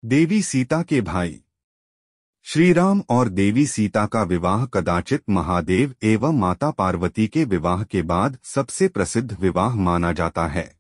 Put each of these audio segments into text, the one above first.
देवी सीता के भाई। श्री राम और देवी सीता का विवाह कदाचित महादेव एवं माता पार्वती के विवाह के बाद सबसे प्रसिद्ध विवाह माना जाता है।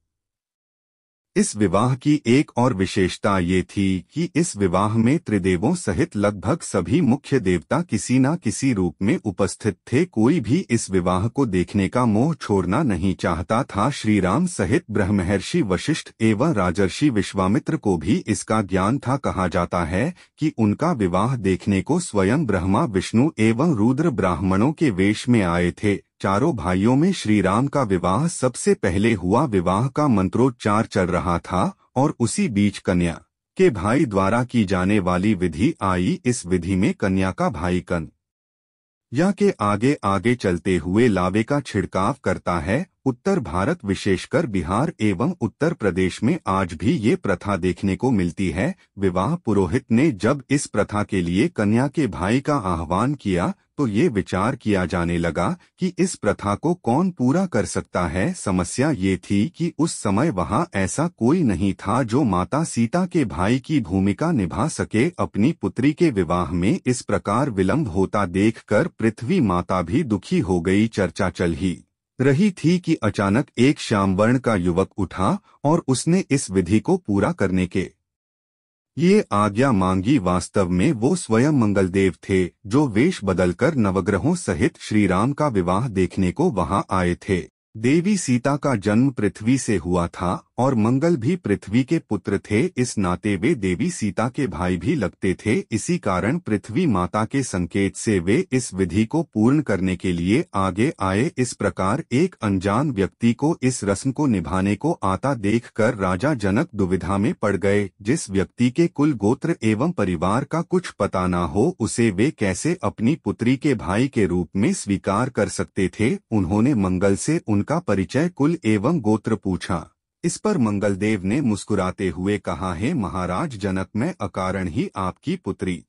इस विवाह की एक और विशेषता ये थी कि इस विवाह में त्रिदेवों सहित लगभग सभी मुख्य देवता किसी न किसी रूप में उपस्थित थे। कोई भी इस विवाह को देखने का मोह छोड़ना नहीं चाहता था। श्री राम सहित ब्रह्मर्षि वशिष्ठ एवं राजर्षि विश्वामित्र को भी इसका ज्ञान था। कहा जाता है कि उनका विवाह देखने को स्वयं ब्रह्मा विष्णु एवं रुद्र ब्राह्मणों के वेश में आए थे। चारों भाइयों में श्री राम का विवाह सबसे पहले हुआ। विवाह का मंत्रोच्चार चल रहा था और उसी बीच कन्या के भाई द्वारा की जाने वाली विधि आई। इस विधि में कन्या का भाई कन्या के आगे आगे चलते हुए लावे का छिड़काव करता है। उत्तर भारत विशेषकर बिहार एवं उत्तर प्रदेश में आज भी ये प्रथा देखने को मिलती है। विवाह पुरोहित ने जब इस प्रथा के लिए कन्या के भाई का आह्वान किया तो ये विचार किया जाने लगा कि इस प्रथा को कौन पूरा कर सकता है। समस्या ये थी कि उस समय वहाँ ऐसा कोई नहीं था जो माता सीता के भाई की भूमिका निभा सके। अपनी पुत्री के विवाह में इस प्रकार विलंब होता देखकर पृथ्वी माता भी दुखी हो गई। चर्चा चल ही रही थी कि अचानक एक श्यामवर्ण का युवक उठा और उसने इस विधि को पूरा करने के ये आज्ञा मांगी। वास्तव में वो स्वयं मंगलदेव थे जो वेश बदलकर नवग्रहों सहित श्री राम का विवाह देखने को वहां आए थे। देवी सीता का जन्म पृथ्वी से हुआ था और मंगल भी पृथ्वी के पुत्र थे। इस नाते वे देवी सीता के भाई भी लगते थे। इसी कारण पृथ्वी माता के संकेत से वे इस विधि को पूर्ण करने के लिए आगे आए। इस प्रकार एक अनजान व्यक्ति को इस रस्म को निभाने को आता देखकर राजा जनक दुविधा में पड़ गए। जिस व्यक्ति के कुल गोत्र एवं परिवार का कुछ पता न हो उसे वे कैसे अपनी पुत्री के भाई के रूप में स्वीकार कर सकते थे। उन्होंने मंगल से उनका परिचय कुल एवं गोत्र पूछा। इस पर मंगलदेव ने मुस्कुराते हुए कहा, है महाराज जनक, मैं अकारण ही आपकी पुत्री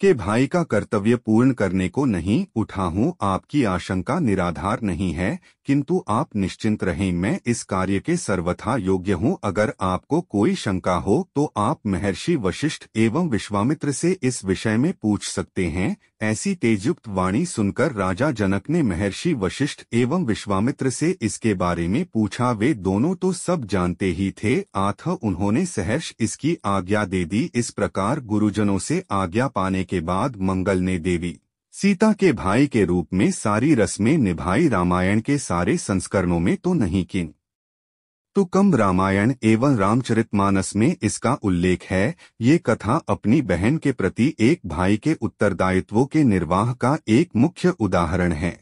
के भाई का कर्तव्य पूर्ण करने को नहीं उठा हूँ। आपकी आशंका निराधार नहीं है, किंतु आप निश्चिंत रहें, मैं इस कार्य के सर्वथा योग्य हूँ। अगर आपको कोई शंका हो तो आप महर्षि वशिष्ठ एवं विश्वामित्र से इस विषय में पूछ सकते हैं। ऐसी तेजयुक्त वाणी सुनकर राजा जनक ने महर्षि वशिष्ठ एवं विश्वामित्र से इसके बारे में पूछा। वे दोनों तो सब जानते ही थे, अतः उन्होंने सहर्ष इसकी आज्ञा दे दी। इस प्रकार गुरुजनों से आज्ञा पाने के बाद मंगल ने देवी सीता के भाई के रूप में सारी रस्में निभाई। रामायण के सारे संस्करणों में तो नहीं किंतु कम रामायण एवं रामचरितमानस में इसका उल्लेख है। ये कथा अपनी बहन के प्रति एक भाई के उत्तरदायित्वों के निर्वाह का एक मुख्य उदाहरण है।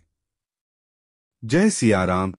जय सिया राम।